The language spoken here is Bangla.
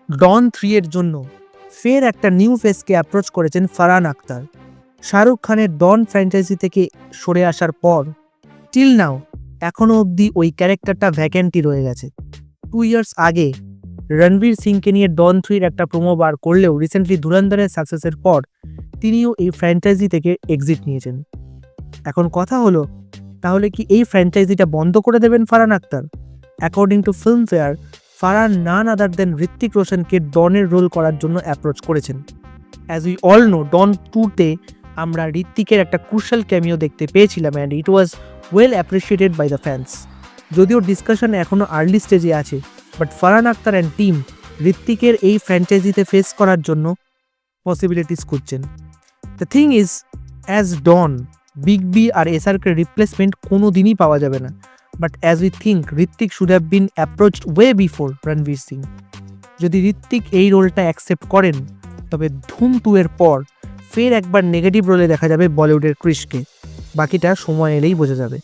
ডন 3 এর জন্য ফের একটা নিউ ফেসকে অ্যাপ্রোচ করেছেন ফারহান আখতার। শাহরুখ খানের ডন ফ্র্যাঞ্চাইজি থেকে সরে আসার পর টিল নাও এখনও অবধি ওই ক্যারেক্টারটা ভ্যাকেন্টি রয়ে গেছে। 2 ইয়ার্স আগে রণবীর সিংকে নিয়ে ডন 3 একটা প্রোমো বার করলেও রিসেন্টলি ধুরন্ধরের সাকসেসের পর তিনিও এই ফ্র্যাঞ্চাইজি থেকে এক্সিট নিয়েছেন। এখন কথা হলো, তাহলে কি এই ফ্র্যাঞ্চাইজিটা বন্ধ করে দেবেন Farhan Akhtar? According to Filmfare, Farhan none other than Hrithik রোশনকে ডনের রোল করার জন্য অ্যাপ্রোচ করেছেন। As we all know, Don 2-তে আমরা ঋত্বিকের একটা ক্রুশাল ক্যামিও দেখতে পেয়েছিলাম and it was well appreciated by the fans. যদিও ডিসকাশন এখনও আর্লি স্টেজে আছে, but Farhan Akhtar and team ঋত্বিকের এই ফ্র্যাঞ্চাইজিতে ফেস করার জন্য পসিবিলিটিস খুঁজছেন। The thing is, as Don, Big B আর এসআরকে রিপ্লেসমেন্ট কোনো দিনই পাওয়া যাবে না। But as we think Hrithik should have been approached way before Ranveer Singh. যদি ঋত্বিক এই রোলটা অ্যাকসেপ্ট করেন, তবে ধুম 2 এর পর ফের একবার নেগেটিভ রোলে দেখা যাবে বলিউডের ক্রিশকে। বাকিটা সময় এলেই বোঝা যাবে।